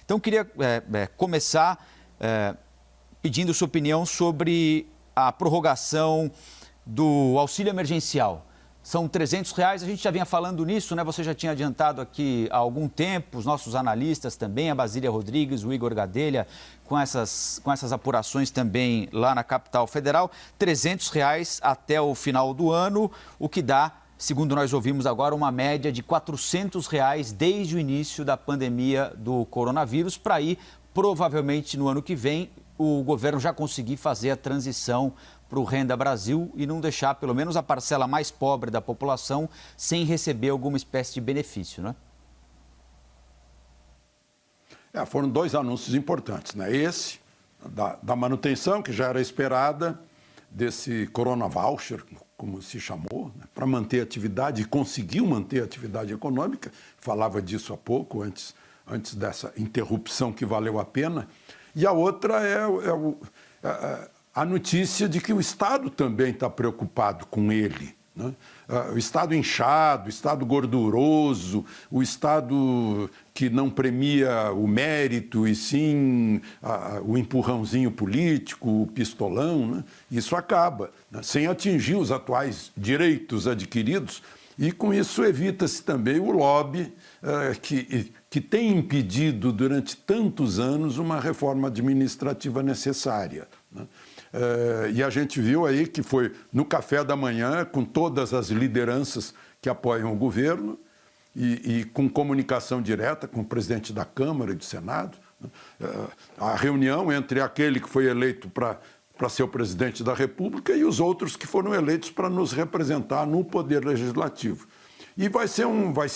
Então, queria começar pedindo sua opinião sobre a prorrogação do auxílio emergencial. São R$300, a gente já vinha falando nisso, né? Você já tinha adiantado aqui há algum tempo, os nossos analistas também, a Basília Rodrigues, o Igor Gadelha, com essas apurações também lá na capital federal. R$300 até o final do ano, o que dá, segundo nós ouvimos agora, uma média de R$400 desde o início da pandemia do coronavírus, para aí, provavelmente no ano que vem, o governo já conseguir fazer a transição para o Renda Brasil e não deixar, pelo menos, a parcela mais pobre da população sem receber alguma espécie de benefício, né? Foram dois anúncios importantes, né? Esse, da manutenção, que já era esperada, desse Corona Voucher, como se chamou, né? Para manter a atividade, e conseguiu manter a atividade econômica. Falava disso há pouco, antes dessa interrupção que valeu a pena. E a outra a notícia de que o Estado também está preocupado com ele, né? O Estado inchado, o Estado gorduroso, o Estado que não premia o mérito e sim o empurrãozinho político, o pistolão, né? Isso acaba, né? Sem atingir os atuais direitos adquiridos, e com isso evita-se também o lobby que tem impedido durante tantos anos uma reforma administrativa necessária, né? E a gente viu aí que foi no café da manhã, com todas as lideranças que apoiam o governo e com comunicação direta com o presidente da Câmara e do Senado, né? A reunião entre aquele que foi eleito para ser o presidente da República e os outros que foram eleitos para nos representar no Poder Legislativo. E vai ser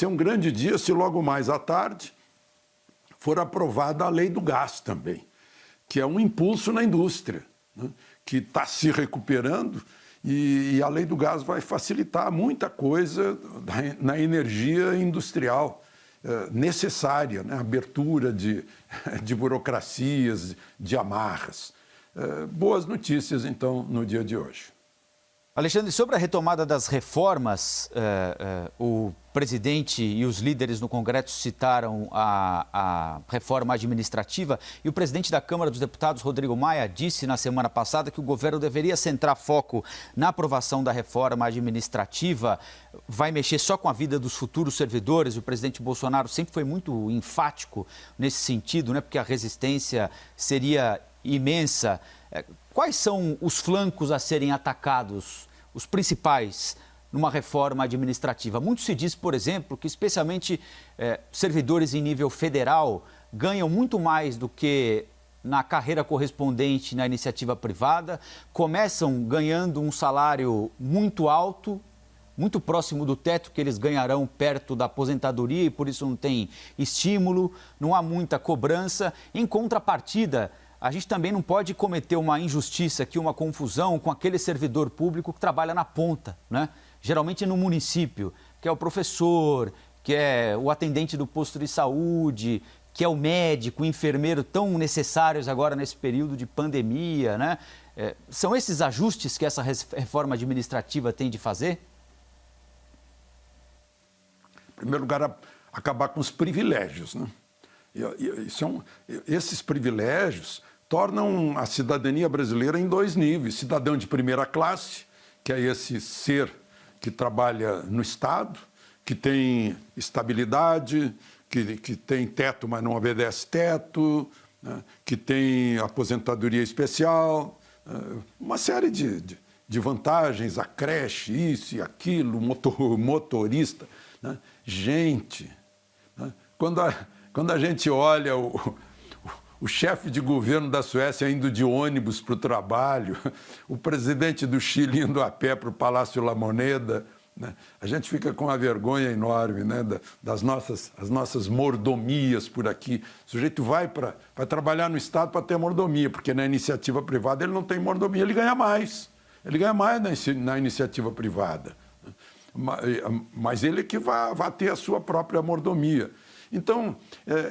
um grande dia se logo mais à tarde for aprovada a Lei do Gás também, que é um impulso na indústria, né? Que está se recuperando, e a Lei do Gás vai facilitar muita coisa na energia industrial necessária, né? Abertura de burocracias, de amarras. Boas notícias, então, no dia de hoje. Alexandre, sobre a retomada das reformas, o presidente e os líderes no Congresso citaram a reforma administrativa, e o presidente da Câmara dos Deputados, Rodrigo Maia, disse na semana passada que o governo deveria centrar foco na aprovação da reforma administrativa. Vai mexer só com a vida dos futuros servidores. O presidente Bolsonaro sempre foi muito enfático nesse sentido, né? Porque a resistência seria imensa. Quais são os flancos a serem atacados, os principais, numa reforma administrativa? Muito se diz, por exemplo, que especialmente servidores em nível federal ganham muito mais do que na carreira correspondente na iniciativa privada, começam ganhando um salário muito alto, muito próximo do teto que eles ganharão perto da aposentadoria, e por isso não tem estímulo, não há muita cobrança. Em contrapartida, a gente também não pode cometer uma injustiça aqui, uma confusão com aquele servidor público que trabalha na ponta, né? Geralmente no município, que é o professor, que é o atendente do posto de saúde, que é o médico, o enfermeiro, tão necessários agora nesse período de pandemia, né? São esses ajustes que essa reforma administrativa tem de fazer? Em primeiro lugar, acabar com os privilégios, né? Esses privilégios tornam a cidadania brasileira em dois níveis. Cidadão de primeira classe, que é esse ser que trabalha no Estado, que tem estabilidade, que tem teto, mas não obedece teto, né? Que tem aposentadoria especial, uma série de vantagens, a creche, isso e aquilo, motorista, né? Gente, né? Quando a gente olha o chefe de governo da Suécia indo de ônibus para o trabalho, o presidente do Chile indo a pé para o Palácio La Moneda, né? A gente fica com uma vergonha enorme, né? As nossas mordomias por aqui. O sujeito vai trabalhar no Estado para ter mordomia, porque na iniciativa privada ele não tem mordomia, ele ganha mais. Ele ganha mais na iniciativa privada. Mas ele que vai ter a sua própria mordomia. Então,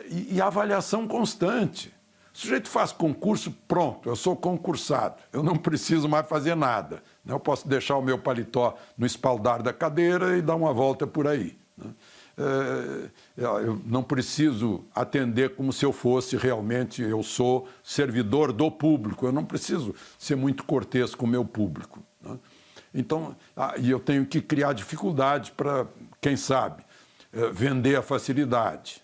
e a avaliação constante. O sujeito faz concurso, pronto, eu sou concursado, eu não preciso mais fazer nada. Eu posso deixar o meu paletó no espaldar da cadeira e dar uma volta por aí, né? eu não preciso atender como se eu fosse realmente, eu sou servidor do público, eu não preciso ser muito cortês com o meu público, né? Então, e eu tenho que criar dificuldade para, quem sabe, vender a facilidade.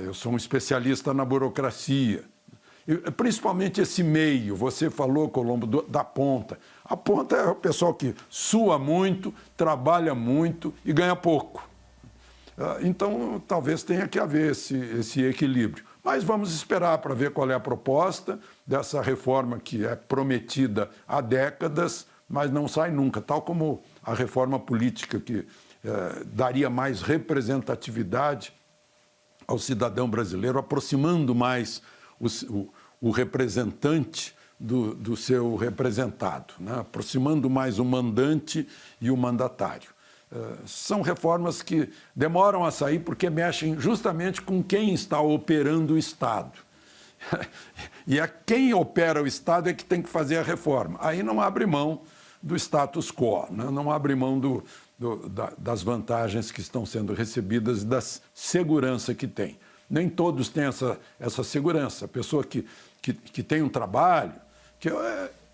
Eu sou um especialista na burocracia. Principalmente esse meio, você falou, Colombo, da ponta. A ponta é o pessoal que sua muito, trabalha muito e ganha pouco. Então, talvez tenha que haver esse equilíbrio. Mas vamos esperar para ver qual é a proposta dessa reforma que é prometida há décadas, mas não sai nunca, tal como a reforma política que daria mais representatividade ao cidadão brasileiro, aproximando mais o representante do seu representado, né? Aproximando mais o mandante e o mandatário. São reformas que demoram a sair porque mexem justamente com quem está operando o Estado. E quem opera o Estado é que tem que fazer a reforma. Aí não abre mão do status quo, né? Não abre mão das vantagens que estão sendo recebidas e da segurança que tem. Nem todos têm essa segurança. A pessoa que tem um trabalho que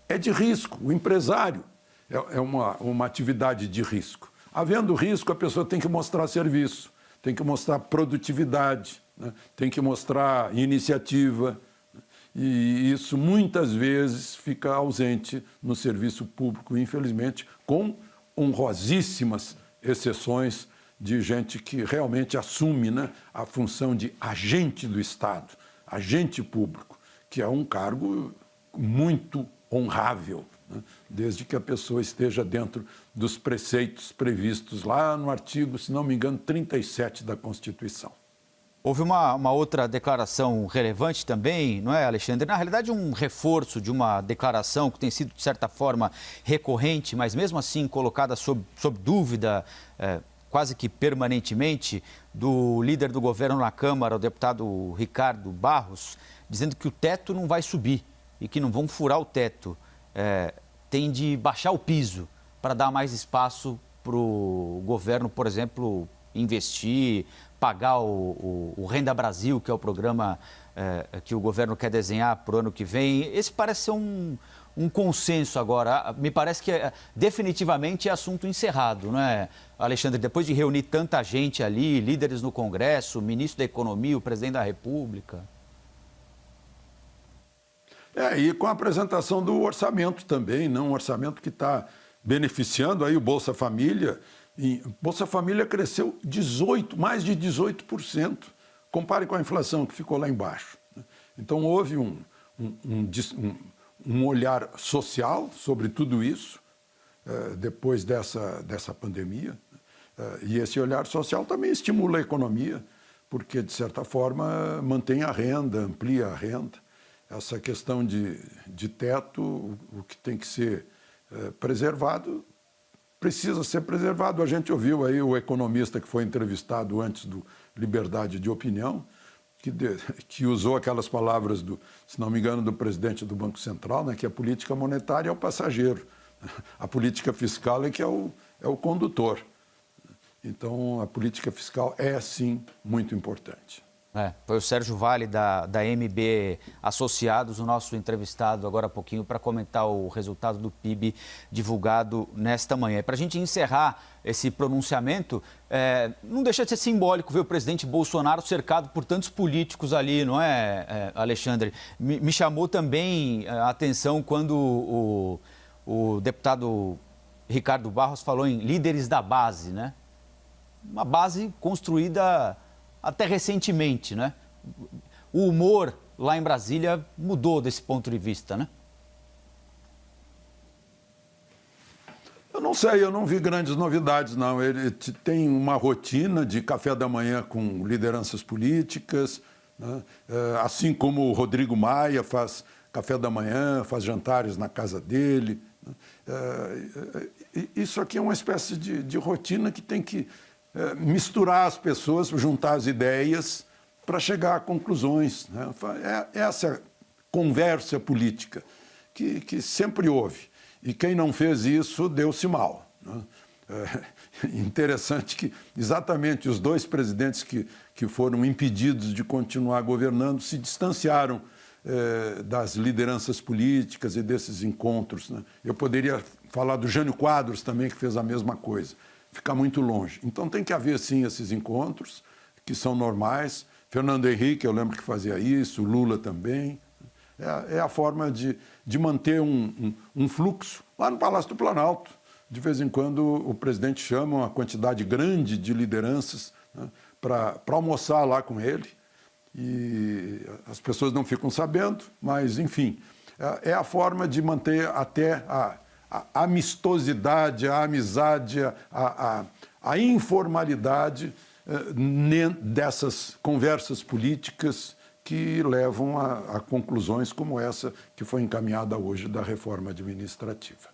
é de risco, o empresário é uma atividade de risco. Havendo risco, a pessoa tem que mostrar serviço, tem que mostrar produtividade, né? Tem que mostrar iniciativa. E isso muitas vezes fica ausente no serviço público, infelizmente, com honrosíssimas exceções de gente que realmente assume, né, a função de agente do Estado, agente público, que é um cargo muito honrável, né, desde que a pessoa esteja dentro dos preceitos previstos lá no artigo, se não me engano, 37 da Constituição. Houve uma outra declaração relevante também, não é, Alexandre? Na realidade, um reforço de uma declaração que tem sido, de certa forma, recorrente, mas mesmo assim colocada sob dúvida, quase que permanentemente, do líder do governo na Câmara, o deputado Ricardo Barros, dizendo que o teto não vai subir e que não vão furar o teto. Tem de baixar o piso para dar mais espaço para o governo, por exemplo, investir, pagar o Renda Brasil, que é o programa que o governo quer desenhar para o ano que vem. Esse parece ser um consenso agora. Me parece que definitivamente é assunto encerrado, não é, Alexandre? Depois de reunir tanta gente ali, líderes no Congresso, o ministro da Economia, o presidente da República. E com a apresentação do orçamento também, não? Um orçamento que está beneficiando aí o Bolsa Família. E Bolsa Família cresceu mais de 18%. Compare com a inflação, que ficou lá embaixo. Então, houve um olhar social sobre tudo isso, depois dessa pandemia. E esse olhar social também estimula a economia, porque, de certa forma, mantém a renda, amplia a renda. Essa questão de teto, o que tem que ser preservado, precisa ser preservado. A gente ouviu aí o economista que foi entrevistado antes do Liberdade de Opinião, que usou aquelas palavras, se não me engano, do presidente do Banco Central, né, que a política monetária é o passageiro, a política fiscal é que é o condutor. Então, a política fiscal é, sim, muito importante. Foi o Sérgio Vale, da MB Associados, o nosso entrevistado agora há pouquinho para comentar o resultado do PIB divulgado nesta manhã. Para a gente encerrar esse pronunciamento, não deixa de ser simbólico ver o presidente Bolsonaro cercado por tantos políticos ali, não é, Alexandre? Me chamou também a atenção quando o deputado Ricardo Barros falou em líderes da base, né? Uma base construída até recentemente, né? O humor lá em Brasília mudou desse ponto de vista, né? Eu não sei, eu não vi grandes novidades, não. Ele tem uma rotina de café da manhã com lideranças políticas, né? Assim como o Rodrigo Maia faz café da manhã, faz jantares na casa dele. Isso aqui é uma espécie de rotina que tem que misturar as pessoas, juntar as ideias para chegar a conclusões, né? Essa conversa política que sempre houve. E quem não fez isso deu-se mal, né? Interessante que exatamente os dois presidentes que foram impedidos de continuar governando se distanciaram das lideranças políticas e desses encontros, né? Eu poderia falar do Jânio Quadros também, que fez a mesma coisa, ficar muito longe. Então tem que haver, sim, esses encontros, que são normais. Fernando Henrique, eu lembro que fazia isso, Lula também. É a forma de manter um fluxo lá no Palácio do Planalto. De vez em quando o presidente chama uma quantidade grande de lideranças, né, para almoçar lá com ele. E as pessoas não ficam sabendo, mas, enfim, é a forma de manter até a amistosidade, a amizade, a informalidade dessas conversas políticas que levam a conclusões como essa que foi encaminhada hoje da reforma administrativa.